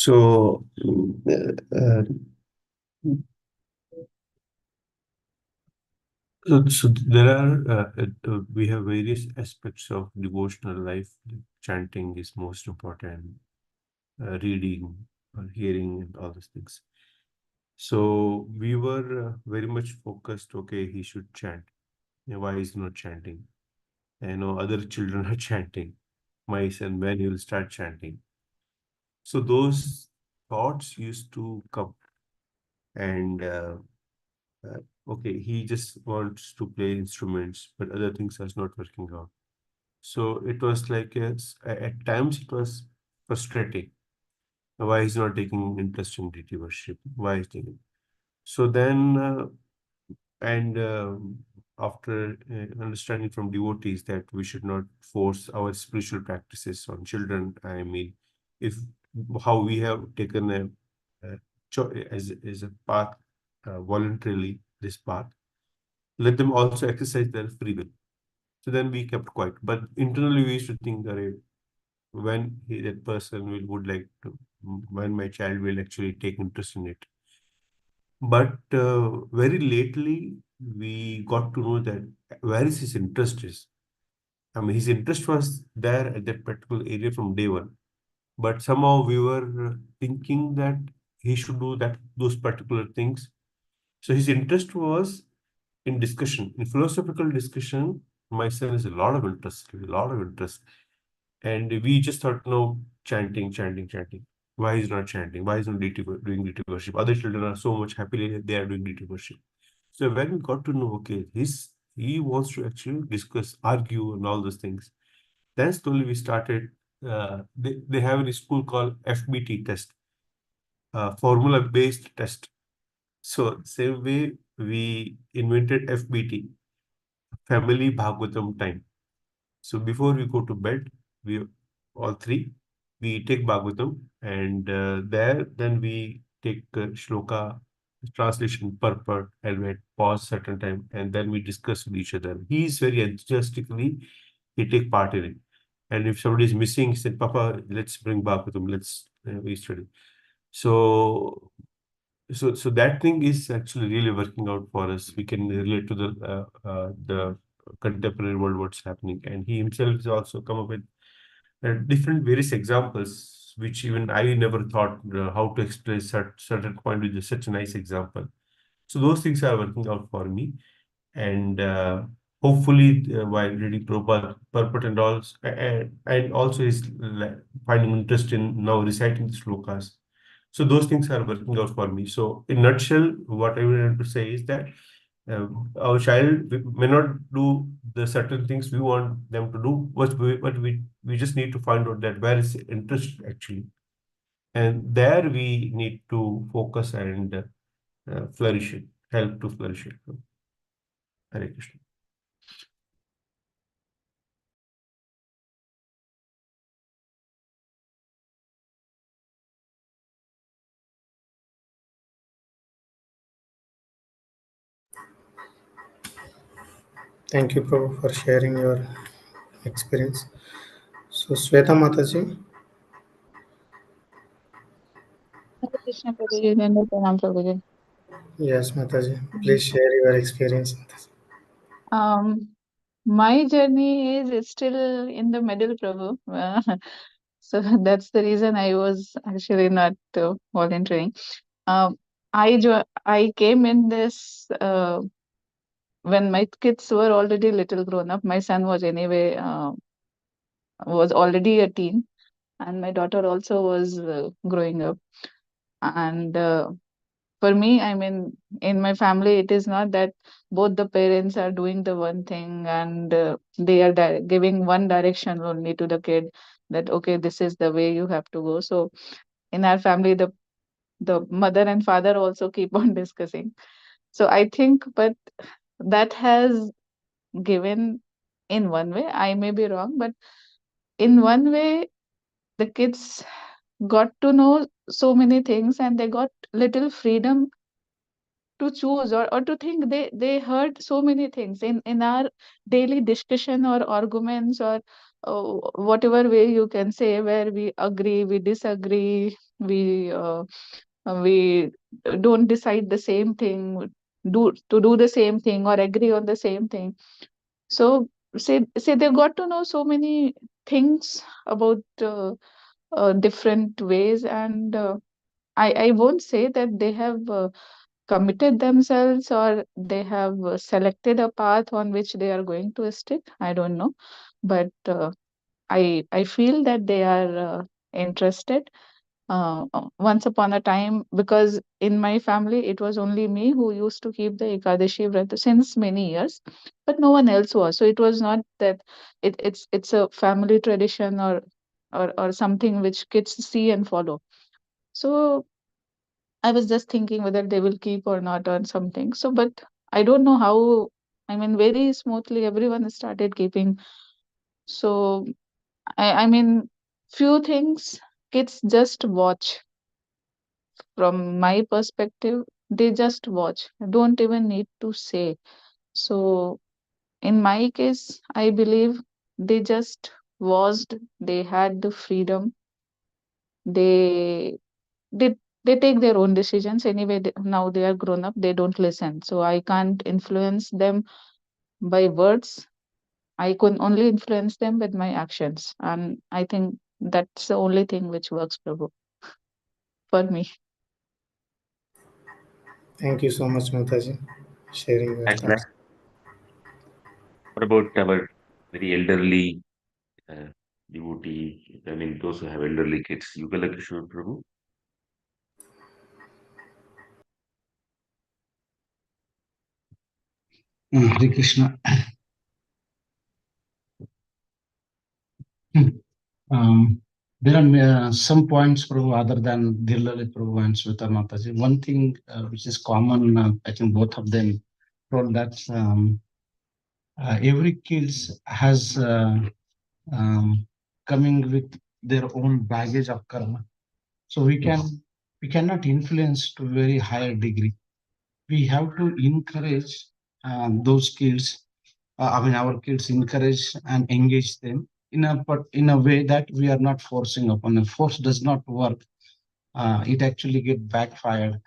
So, so there are we have various aspects of devotional life. Chanting is most important, reading, hearing, and all those things. So we were very much focused. Okay, he should chant. Why is he not chanting? I know other children are chanting. My son, when he will start chanting. So those thoughts used to come, and okay, he just wants to play instruments, but other things are not working out. So it was like at times it was frustrating. Why he's not taking interest in deity worship? Why is taking? So then, and after understanding from devotees that we should not force our spiritual practices on children. I mean, if how we have taken as a path voluntarily this path, let them also exercise their free will. So then we kept quiet. But internally we used to think that when that person would like to, when my child will actually take interest in it. But very lately we got to know that where is his interest is. I mean, his interest was there at that particular area from day one. But somehow we were thinking that he should do that those particular things. So his interest was in discussion, in philosophical discussion. My son has a lot of interest, a lot of interest. And we just thought, no, chanting, chanting, chanting. Why is not chanting? Why is not doing deity worship? Other children are so much happily they are doing deity worship. So when we got to know, okay, he wants to actually discuss, argue, and all those things. Then slowly we started. They have a school called FBT test, formula based test. So same way we invented FBT, Family Bhagavatam Time. So before we go to bed, we all three we take Bhagavatam, and there then we take shloka translation purport, and we pause certain time, and then we discuss with each other. He is very enthusiastically he take part in it. And if somebody is missing, he said, "Papa, let's bring Bhagavatam. Let's we study." So so that thing is actually really working out for us. We can relate to the contemporary world what's happening, and he himself has also come up with different various examples, which even I never thought how to express certain point with such a nice example. So those things are working out for me, and hopefully while reading Prabhupada purport and also and also is finding interest in now reciting the slokas. So those things are working out for me. So in nutshell, what I want to say is that our child may not do the certain things we want them to do, but we just need to find out that where is the interest actually, and there we need to focus and flourish it, help to flourish it. Hare Krishna. Thank you, Prabhu, for sharing your experience. So, Sweta Mataji, Hare Krishna Prabhuji, Nanda Pranam Prabhuji. yes, Mataji, please share your experience. Um, my journey is still in the middle, Prabhu. So that's the reason I was actually not volunteering. Um, I came in this when my kids were already little grown up. My son was anyway was already a teen, and my daughter also was growing up. And for me, I mean, in my family, it is not that both the parents are doing the one thing and they are giving one direction only to the kid that, okay, this is the way you have to go. So in our family, the mother and father also keep on discussing. So I think, but that has given in one way, I may be wrong, but in one way, the kids got to know so many things and they got little freedom to choose or to think. They heard so many things in our daily discussion or arguments or whatever way you can say, where we agree, we disagree, we don't decide the same thing, do the same thing or agree on the same thing. So say they got to know so many things about different ways, and I won't say that they have committed themselves or they have selected a path on which they are going to stick. I don't know, but I feel that they are interested. Once upon a time, because in my family it was only me who used to keep the Ekadashi Vrata since many years, but no one else was. So it was not that it's a family tradition or something which kids see and follow. So I was just thinking whether they will keep or not or something. So, but I don't know how. I mean, very smoothly everyone started keeping. So I mean, few things kids just watch. From my perspective, they just watch, don't even need to say. So in my case, I believe they just watched, they had the freedom, they they they take their own decisions anyway. Now they are grown up, they don't listen, so I can't influence them by words. I can only influence them with my actions, and I think that's the only thing which works, Prabhu, for me. Thank you so much, Mataji, sharing your And thoughts. what about our very elderly uh, devotee? I mean, those who have elderly kids. Yugala Kishore Prabhu. Hare Krishna. There are some points, Prabhu, other than Dhirlali Prabhu and Sweta Mataji. One thing which is common, I think both of them told that every kids has coming with their own baggage of karma. So we cannot influence to a very higher degree. We have to encourage those kids. I mean, our kids encourage and engage them in a way that we are not forcing upon them. Force does not work. It actually get backfired.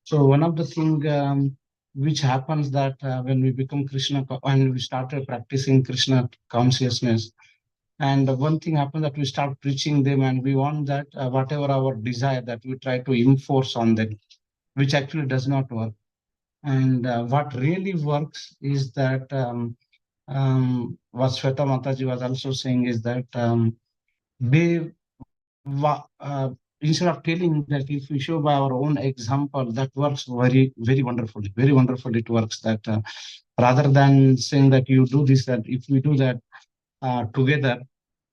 So one of the thing which happens that when we become when we started practicing Krishna consciousness, and one thing happens that we start preaching them, and we want that whatever our desire that we try to enforce on them, which actually does not work. And what really works is that what Shweta Mataji was also saying is that they instead of telling that if we show by our own example, that works very, very wonderfully. Very wonderfully it works. That rather than saying that you do this, that if we do that together,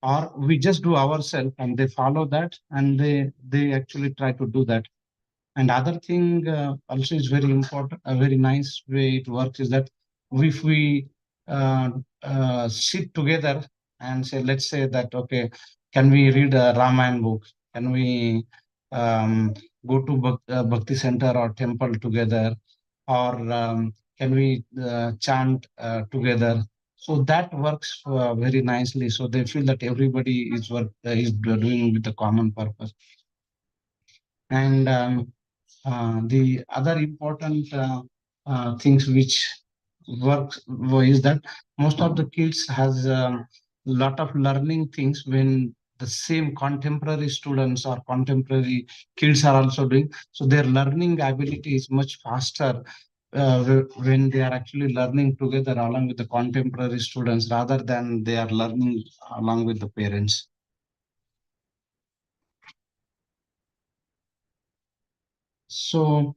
or we just do ourselves and they follow that and they actually try to do that. And other thing also is very important, a very nice way it works is that if we sit together and say, let's say that, okay, can we read a Ramayana book? Can we go to Bhakti center or temple together? Or can we chant together? So that works very nicely. So they feel that everybody is doing with a common purpose. And the other important things which works is that most of the kids has a lot of learning things when the same contemporary students or contemporary kids are also doing. So their learning ability is much faster when they are actually learning together along with the contemporary students rather than they are learning along with the parents. So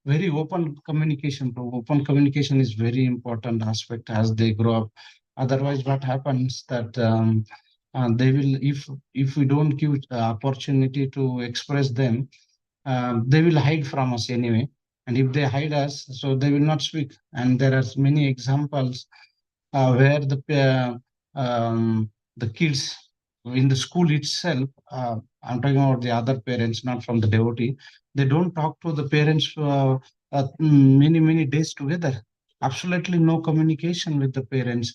very open communication. Open communication is very important aspect as they grow up. Otherwise, what happens that they will, if we don't give opportunity to express them, they will hide from us anyway. And if they hide us, so they will not speak. And there are many examples where the kids in the school itself, I'm talking about the other parents, not from the devotee, they don't talk to the parents many days together. Absolutely no communication with the parents.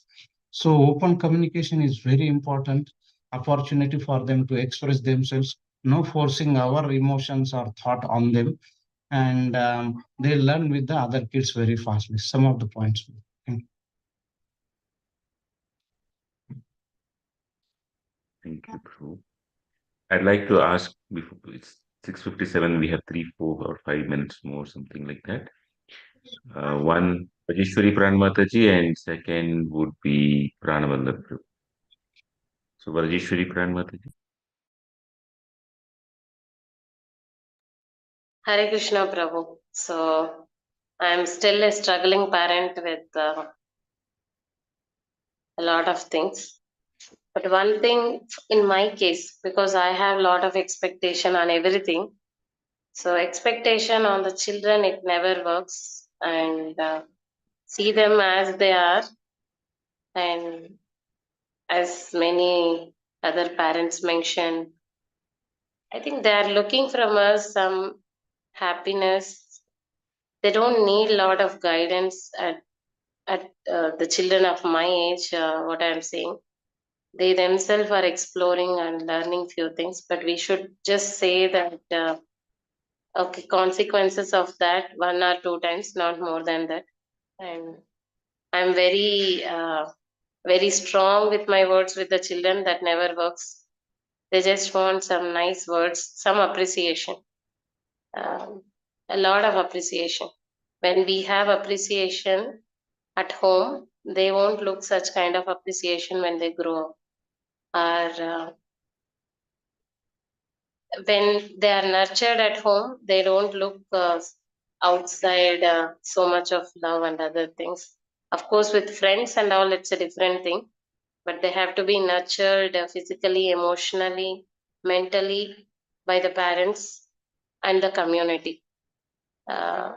So open communication is very important, opportunity for them to express themselves, no forcing our emotions or thought on them, and they learn with the other kids very fastly. Some of the points. Thank you, Prabhu. I'd like to ask, before it's 6:57, we have 3, 4, or 5 minutes more, something like that. One, Rajeshwari Pran Mataji, and second would be Pranavallabh Prabhu. So, Rajeshwari Pran Mataji. Hare Krishna Prabhu. So I'm still a struggling parent with a lot of things. But one thing in my case, because I have a lot of expectation on everything, so expectation on the children, it never works. And see them as they are. And as many other parents mentioned, I think they are looking from us some happiness. They don't need a lot of guidance at the children of my age. What I'm saying, they themselves are exploring and learning few things, but we should just say that okay, consequences of that 1 or 2 times, not more than that. And I'm very strong with my words with the children. That never works. They just want some nice words, some appreciation, a lot of appreciation. When we have appreciation at home, they won't look such kind of appreciation when they grow up. Or when they are nurtured at home, they don't look outside so much of love and other things. Of course, with friends and all, it's a different thing. But they have to be nurtured physically, emotionally, mentally by the parents and the community. Then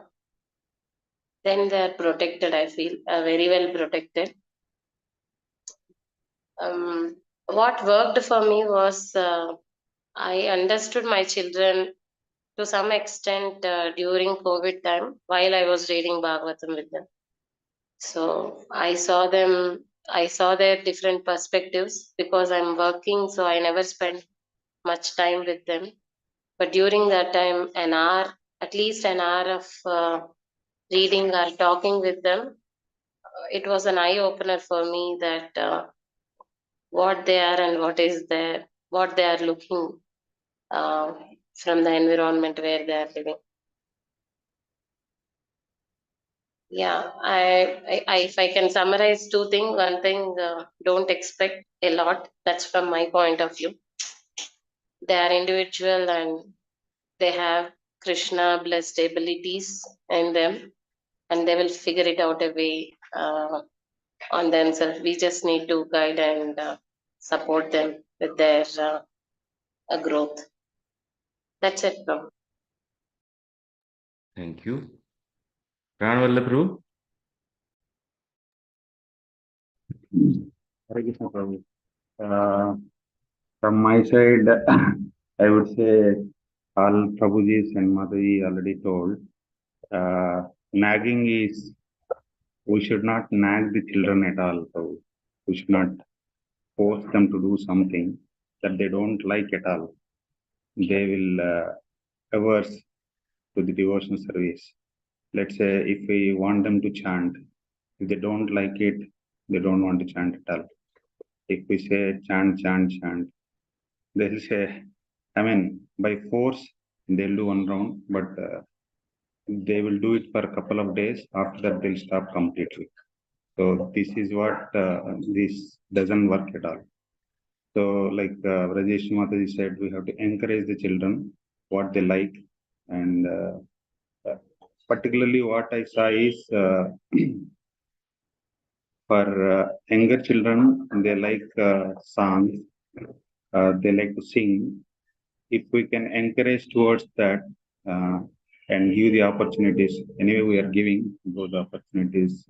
they are protected, I feel, very well protected. What worked for me was I understood my children to some extent during COVID time while I was reading Bhagavatam with them. So I saw their different perspectives because I'm working, so I never spent much time with them. But during that time, an hour, at least an hour of reading or talking with them, it was an eye opener for me that what they are and what they are looking from the environment where they are living. Yeah, if I can summarize 2 things, one thing, don't expect a lot. That's from my point of view. They are individual and they have Krishna blessed abilities in them, and they will figure it out a way on themselves. We just need to guide and support them with their growth. That's it, bro. Thank you. Pranavallabh Prabhu. Hare Krishna Prabhu. From my side, I would say all Prabhujis and Mataji already told. Nagging is, we should not nag the children at all. So we should not force them to do something that they don't like at all. They will averse to the devotional service. Let's say if we want them to chant, if they don't like it, they don't want to chant at all. If we say chant, chant, chant, they'll say, I mean, by force, they'll do 1 round, but they will do it for a couple of days. After that, they'll stop completely. So this is what this doesn't work at all. So like Rajesh Mataji said, we have to encourage the children what they like, and particularly what I saw is for younger children, they like songs, they like to sing. If we can encourage towards that and give the opportunities, anyway, we are giving those opportunities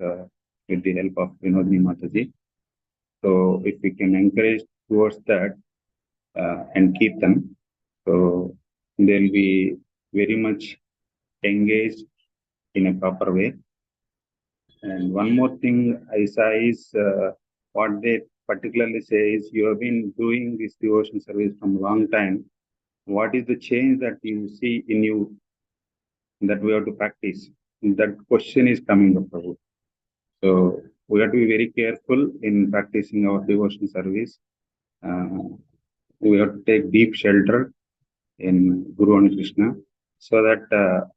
with the help of Vinodini Mataji. So if we can encourage towards that and keep them, so they'll be very much engaged in a proper way. And one more thing I saw is what they particularly say is, you have been doing this devotion service from a long time. What is the change that you see in you that we have to practice? That question is coming up, Prabhu. So we have to be very careful in practicing our devotion service. We have to take deep shelter in Guru and Krishna, so that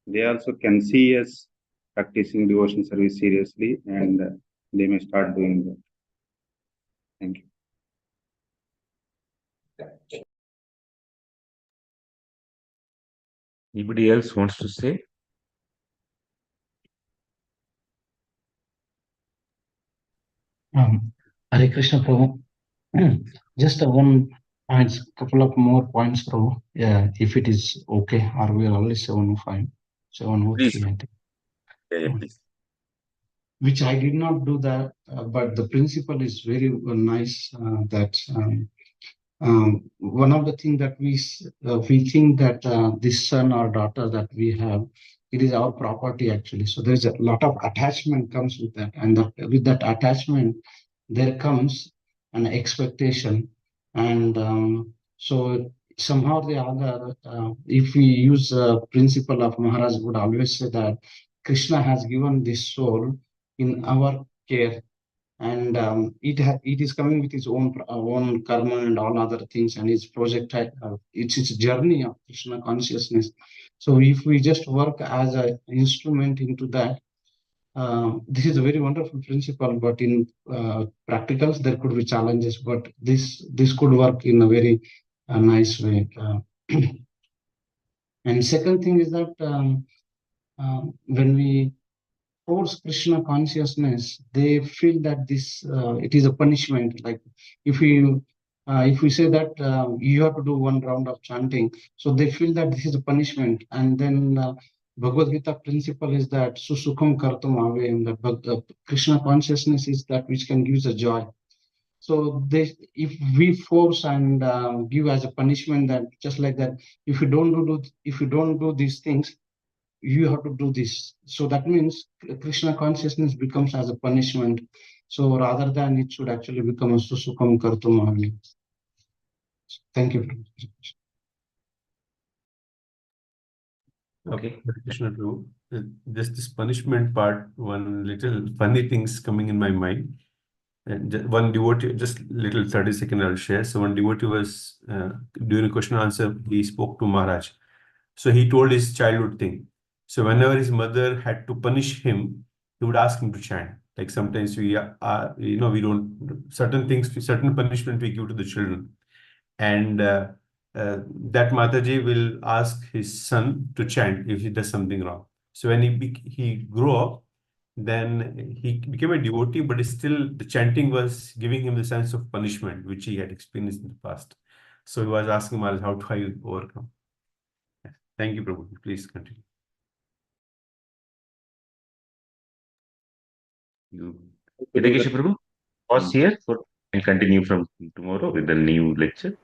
they also can see us practicing devotion service seriously, and they may start doing that. Thank you. Anybody else wants to say? Hare Krishna, Prabhu. Just one points, couple of more points, Prabhu. Yeah, if it is okay, or we are only 705, Please. 703, I think. Yeah, please. Which I did not do that, but the principle is very nice. That one of the things that we think that this son or daughter that we have, it is our property actually. So there's a lot of attachment comes with that, and with that attachment, there comes an expectation, and so somehow or the other, if we use the principle of Maharaj would always say that Krishna has given this soul in our care, and it is coming with its own karma and all other things, and its project it's journey of Krishna consciousness. So if we just work as an instrument into that, this is a very wonderful principle, but in practicals there could be challenges, but this could work in a very nice way. And second thing is that when we force Krishna consciousness, they feel that this it is a punishment. Like if we say that you have to do one round of chanting, so they feel that this is a punishment. And then Bhagavad Gita principle is that susukham kartum avayam, that Krishna consciousness is that which can give us a joy. So if we force and give as a punishment, that just like that, if you don't do these things, you have to do this. So that means Krishna consciousness becomes as a punishment. So rather than it should actually become a susukham kartum avayam. Thank you. Okay. Krishna Prabhu, just this punishment part, one little funny things coming in my mind. And one devotee, just little 30-second I'll share. So one devotee was, during question answer, he spoke to Maharaj. So he told his childhood thing. So whenever his mother had to punish him, he would ask him to chant. Like sometimes we are, we don't, certain things, certain punishment we give to the children. And that Mataji will ask his son to chant if he does something wrong. So when he grew up, then he became a devotee, but still the chanting was giving him the sense of punishment, which he had experienced in the past. So he was asking Maharaj, how do I overcome? Thank you, Prabhu. Please continue. Hidekesha Prabhu, pause here and continue from tomorrow with the new lecture.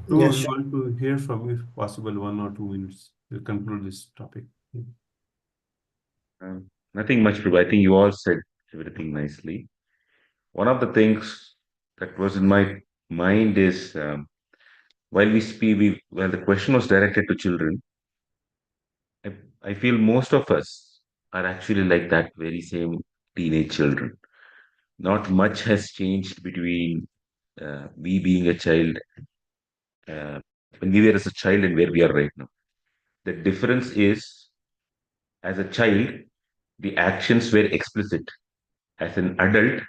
No, Yes, we sure. want to hear from you, if possible, 1 or 2 minutes. We'll conclude this topic. Nothing much, Prabhu. I think you all said everything nicely. One of the things that was in my mind is while we speak, while the question was directed to children, I feel most of us are actually like that very same teenage children. Not much has changed between we being a child, when we were as a child and where we are right now. The difference is, as a child, the actions were explicit. As an adult,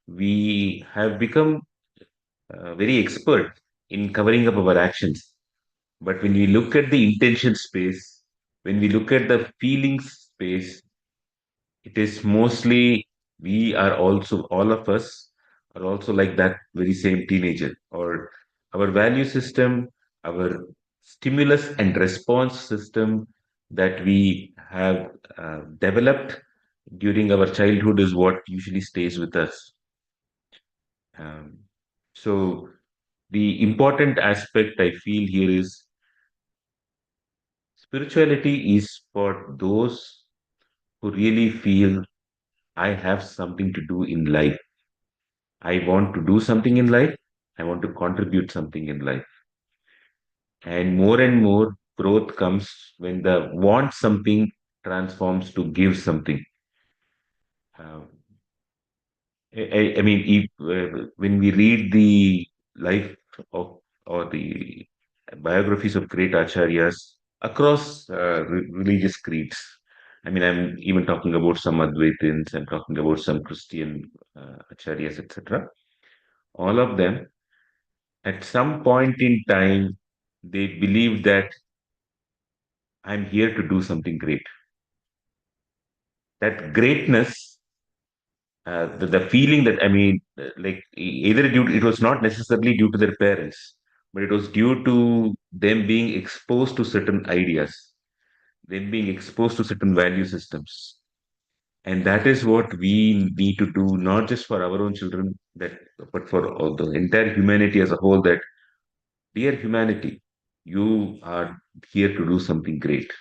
we have become very expert in covering up our actions. But when we look at the intention space, when we look at the feelings space, it is mostly we are also, all of us are also like that very same teenager, or our value system, our stimulus and response system that we have developed during our childhood is what usually stays with us. So the important aspect I feel here is spirituality is for those who really feel I have something to do in life. I want to do something in life. I want to contribute something in life. And more growth comes when the want something transforms to give something. Uh, I mean, when we read the life of or the biographies of great acharyas across religious creeds, I mean, I'm even talking about some Advaitins, I'm talking about some Christian acharyas, etc. All of them, at some point in time, they believe that I'm here to do something great. That greatness, the feeling that, I mean, like either it was not necessarily due to their parents, but it was due to them being exposed to certain ideas, them being exposed to certain value systems. And that is what we need to do, not just for our own children, but for all the entire humanity as a whole. That, dear humanity, you are here to do something great.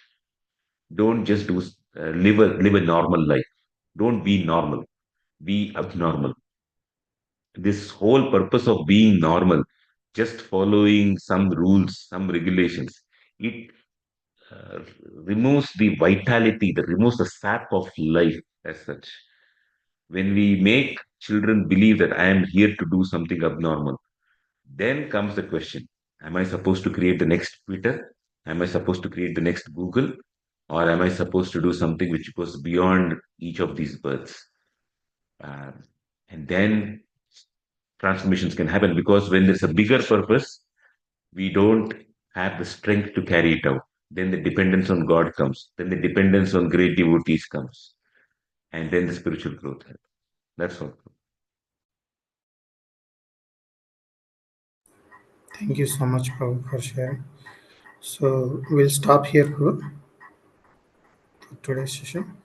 Don't just live a normal life. Don't be normal. Be abnormal. This whole purpose of being normal, just following some rules, some regulations, it uh, removes the vitality, that removes the sap of life as such. When we make children believe that I am here to do something abnormal, then comes the question: am I supposed to create the next Twitter? Am I supposed to create the next Google? Or am I supposed to do something which goes beyond each of these births? And then transformations can happen, because when there's a bigger purpose, we don't have the strength to carry it out. Then the dependence on God comes. Then the dependence on great devotees comes. And then the spiritual growth happens. That's all. Thank you so much, Prabhu, for sharing. So we'll stop here, Prabhu, for today's session.